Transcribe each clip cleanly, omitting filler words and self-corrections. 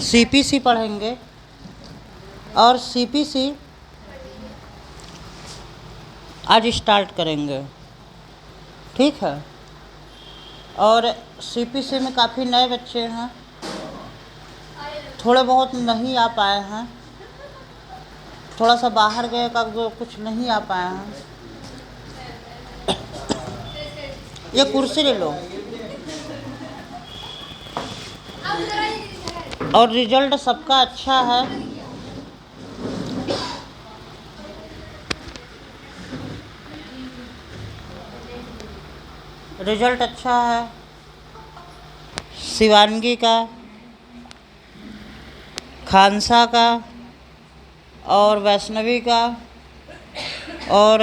CPC पढ़ेंगे और CPC आज स्टार्ट करेंगे, ठीक है। और सीपीसी में काफ़ी नए बच्चे हैं, थोड़े बहुत नहीं आ पाए हैं, थोड़ा सा बाहर गए का कुछ नहीं आ पाए हैं। ये कुर्सी ले लो। और रिजल्ट सबका अच्छा है। रिजल्ट अच्छा है शिवांगी का, खानसा का और वैष्णवी का और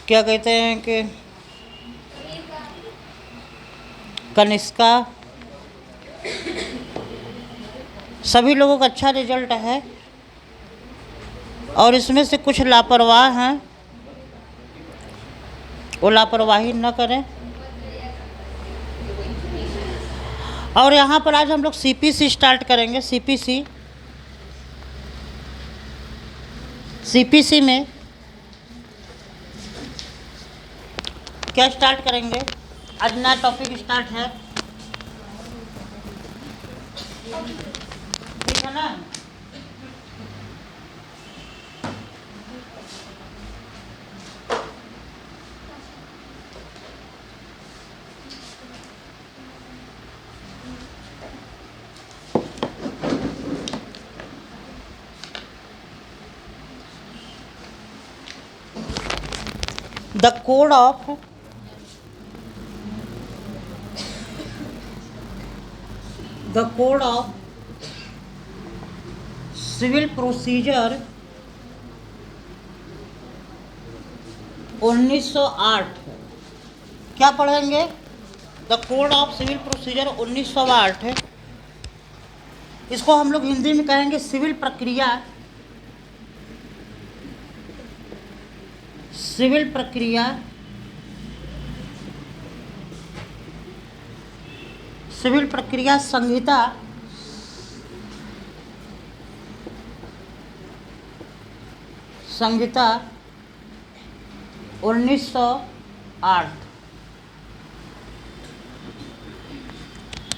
क्या कहते हैं कि कनिष्का, सभी लोगों का अच्छा रिजल्ट है। और इसमें से कुछ लापरवाह हैं, वो लापरवाही न करें। और यहाँ पर आज हम लोग सीपीसी स्टार्ट करेंगे। सीपीसी में क्या स्टार्ट करेंगे? आज नया टॉपिक स्टार्ट है, ठीक है ना। The code of civil procedure 1908। क्या पढ़ेंगे? The code of civil procedure 1908 है। इसको हम लोग हिंदी में कहेंगे सिविल प्रक्रिया। सिविल प्रक्रिया, सिविल प्रक्रिया संहिता संहिता 1908।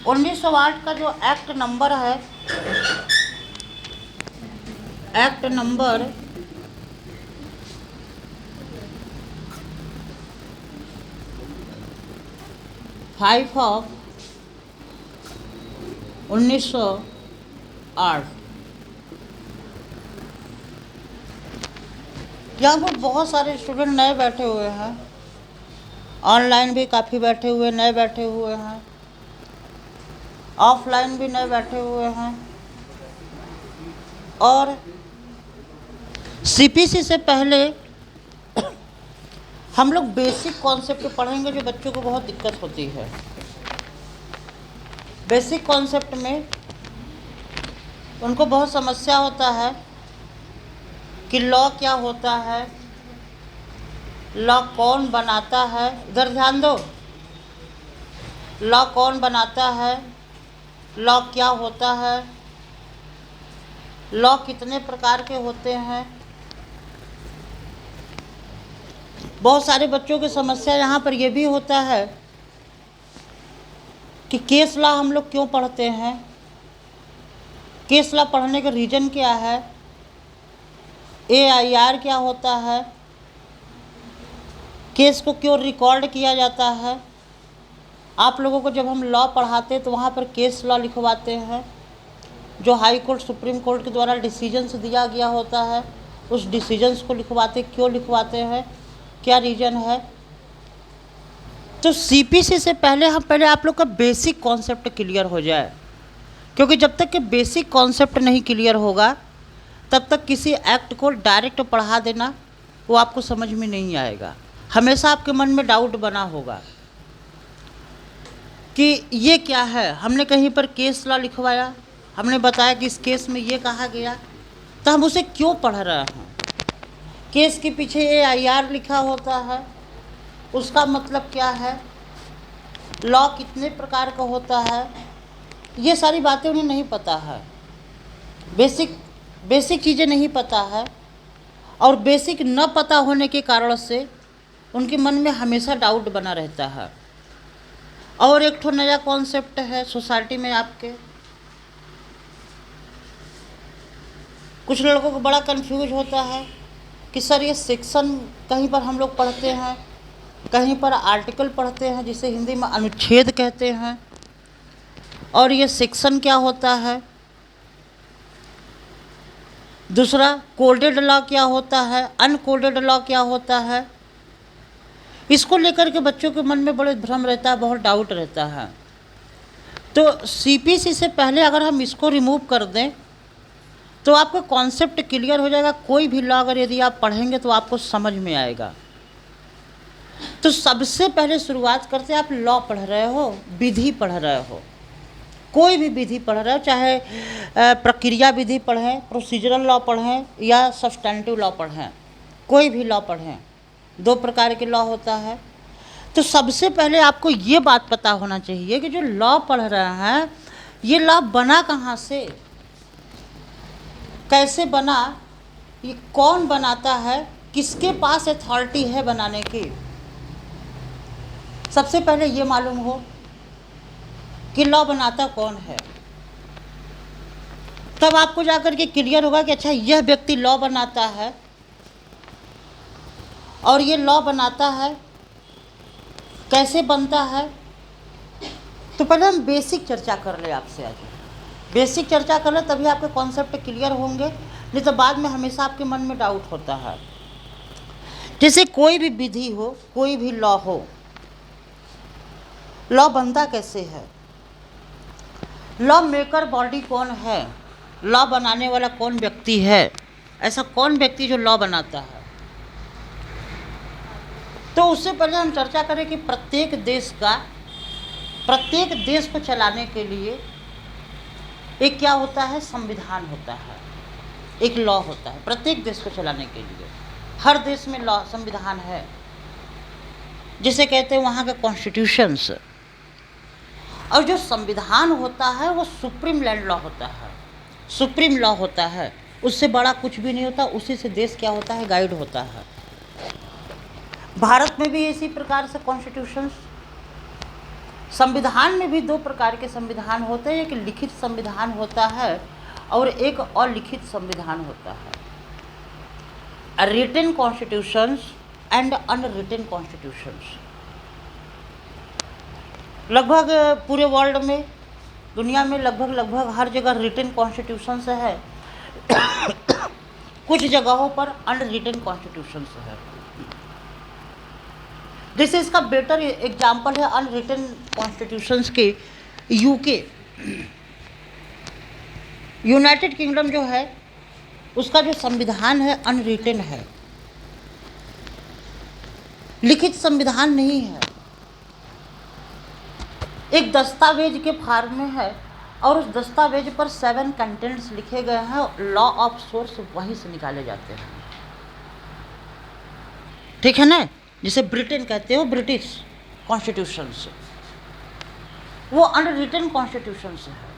1908 का जो एक्ट नंबर है, एक्ट नंबर 5 ऑफ 1908। यहाँ पर बहुत सारे स्टूडेंट नए बैठे हुए हैं, ऑनलाइन भी काफ़ी बैठे हुए नए बैठे हुए हैं, ऑफलाइन भी नए बैठे हुए हैं। और सीपीसी से पहले हम लोग बेसिक कॉन्सेप्ट पढ़ेंगे जो बच्चों को बहुत दिक्कत होती है। बेसिक कॉन्सेप्ट में उनको बहुत समस्या होता है कि लॉ क्या होता है, लॉ कौन बनाता है। इधर ध्यान दो, लॉ कौन बनाता है, लॉ क्या होता है, लॉ कितने प्रकार के होते हैं। बहुत सारे बच्चों की समस्या यहाँ पर यह भी होता है कि केस लॉ हम लोग क्यों पढ़ते हैं, केस लॉ पढ़ने का रीज़न क्या है, AIR क्या होता है, केस को क्यों रिकॉर्ड किया जाता है। आप लोगों को जब हम लॉ पढ़ाते तो वहाँ पर केस लॉ लिखवाते हैं, जो हाई कोर्ट सुप्रीम कोर्ट के द्वारा डिसीजंस दिया गया होता है, उस डिसीजंस को लिखवाते। क्यों लिखवाते हैं, क्या रीज़न है। तो सीपीसी से पहले आप लोग का बेसिक कॉन्सेप्ट क्लियर हो जाए, क्योंकि जब तक कि बेसिक कॉन्सेप्ट नहीं क्लियर होगा तब तक किसी एक्ट को डायरेक्ट पढ़ा देना वो आपको समझ में नहीं आएगा। हमेशा आपके मन में डाउट बना होगा कि ये क्या है। हमने कहीं पर केस लॉ लिखवाया, हमने बताया कि इस केस में ये कहा गया, तो हम उसे क्यों पढ़ रहे हैं। केस के पीछे AIR लिखा होता है, उसका मतलब क्या है, लॉ कितने प्रकार का होता है, ये सारी बातें उन्हें नहीं पता है, बेसिक चीज़ें नहीं पता है, और बेसिक न पता होने के कारण से उनके मन में हमेशा डाउट बना रहता है। और एक ठो नया कॉन्सेप्ट है सोसाइटी में आपके, कुछ लड़कों को बड़ा कंफ्यूज होता है कि सर ये सेक्शन कहीं पर हम लोग पढ़ते हैं, कहीं पर आर्टिकल पढ़ते हैं जिसे हिंदी में अनुच्छेद कहते हैं, और ये सेक्शन क्या होता है, दूसरा कोडेड लॉ क्या होता है, अनकोडेड लॉ क्या होता है। इसको लेकर के बच्चों के मन में बड़े भ्रम रहता है, बहुत डाउट रहता है। तो सीपीसी से पहले अगर हम इसको रिमूव कर दें तो आपका कॉन्सेप्ट क्लियर हो जाएगा। कोई भी लॉ अगर यदि आप पढ़ेंगे तो आपको समझ में आएगा। तो सबसे पहले शुरुआत करते हैं, आप लॉ पढ़ रहे हो, विधि पढ़ रहे हो, कोई भी विधि पढ़ रहे हो, चाहे प्रक्रिया विधि पढ़ें, प्रोसीजरल लॉ पढ़ें या सब्सटेंटिव लॉ पढ़ें, कोई भी लॉ पढ़ें, 2 प्रकार के लॉ होता है। तो सबसे पहले आपको ये बात पता होना चाहिए कि जो लॉ पढ़ रहे हैं ये लॉ बना कहाँ से, कैसे बना, ये कौन बनाता है, किसके पास अथॉरिटी है बनाने की। सबसे पहले ये मालूम हो कि लॉ बनाता कौन है, तब आपको जाकर के क्लियर होगा कि अच्छा यह व्यक्ति लॉ बनाता है, और ये लॉ बनाता है कैसे बनता है। तो पहले हम बेसिक चर्चा कर ले आपसे, आज बेसिक चर्चा कर ले, तभी आपके कॉन्सेप्ट क्लियर होंगे, नहीं तो बाद में हमेशा आपके मन में डाउट होता है। जैसे कोई भी विधि हो, कोई भी लॉ हो, लॉ बनता कैसे है, लॉ मेकर बॉडी कौन है, लॉ बनाने वाला कौन व्यक्ति है, ऐसा कौन व्यक्ति जो लॉ बनाता है। तो उससे पहले हम चर्चा करें कि प्रत्येक देश को चलाने के लिए एक क्या होता है, संविधान होता है, एक लॉ होता है। प्रत्येक देश को चलाने के लिए हर देश में लॉ, संविधान है, जिसे कहते हैं वहाँ के कॉन्स्टिट्यूशंस। और जो संविधान होता है वो सुप्रीम लैंड लॉ होता है, सुप्रीम लॉ होता है, उससे बड़ा कुछ भी नहीं होता, उसी से देश क्या होता है, गाइड होता है। भारत में भी इसी प्रकार से कॉन्स्टिट्यूशंस, संविधान में भी 2 प्रकार के संविधान होते हैं, एक लिखित संविधान होता है और एक अलिखित संविधान होता है। Written constitutions and unwritten constitutions. लगभग पूरे वर्ल्ड में, दुनिया में लगभग हर जगह रिटन कॉन्स्टिट्यूशंस है, कुछ जगहों पर अनरिटन कॉन्स्टिट्यूशंस है। जैसे इसका बेटर एग्जाम्पल है अनरिटन कॉन्स्टिट्यूशंस के यूके, यूनाइटेड किंगडम जो है उसका जो संविधान है अनरिटन है, लिखित संविधान नहीं है, एक दस्तावेज के फॉर्म में है, और उस दस्तावेज पर 7 कंटेंट्स लिखे गए हैं, लॉ ऑफ सोर्स वहीं से निकाले जाते हैं। ठीक है ना, जिसे ब्रिटेन कहते हो, ब्रिटिश कॉन्स्टिट्यूशंस, वो अनरिटन कॉन्स्टिट्यूशंस है।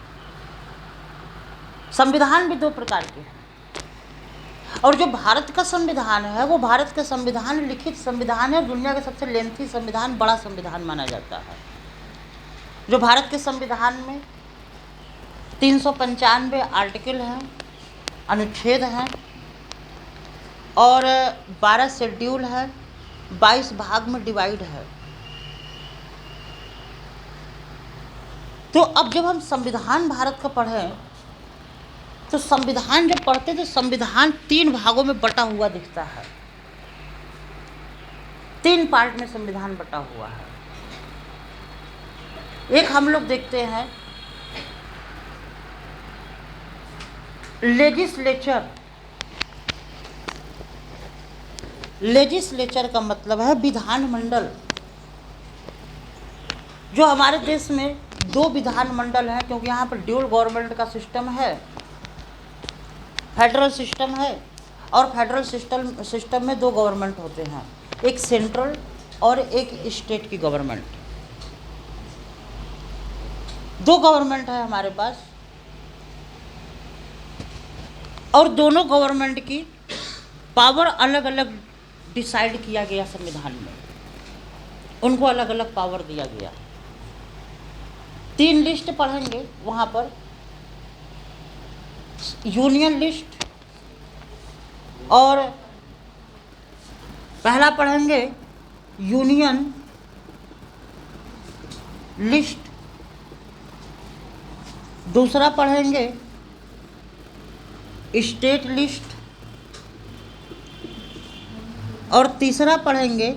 संविधान भी 2 प्रकार के हैं, और जो भारत का संविधान है वो भारत का संविधान लिखित संविधान है, दुनिया का सबसे लेंथी संविधान, बड़ा संविधान माना जाता है। जो भारत के संविधान में 395 आर्टिकल हैं, अनुच्छेद हैं, और 12 शेड्यूल है, 22 भाग में डिवाइड है। तो अब जब हम संविधान भारत का पढ़ें तो संविधान जब पढ़ते तो संविधान 3 भागों में बटा हुआ दिखता है, 3 पार्ट में संविधान बटा हुआ है। एक हम लोग देखते हैं लेजिस्लेचर। लेजिस्लेचर का मतलब है विधानमंडल। जो हमारे देश में 2 विधानमंडल हैं, क्योंकि यहाँ पर ड्यूल गवर्नमेंट का सिस्टम है, फेडरल सिस्टम है, और फेडरल सिस्टम में 2 गवर्नमेंट होते हैं, एक सेंट्रल और एक स्टेट की गवर्नमेंट। दो गवर्नमेंट है हमारे पास, और दोनों गवर्नमेंट की पावर अलग अलग डिसाइड किया गया संविधान में, उनको अलग अलग पावर दिया गया। 3 लिस्ट पढ़ेंगे वहाँ पर, यूनियन लिस्ट, और पहला पढ़ेंगे यूनियन लिस्ट, दूसरा पढ़ेंगे स्टेट लिस्ट, और तीसरा पढ़ेंगे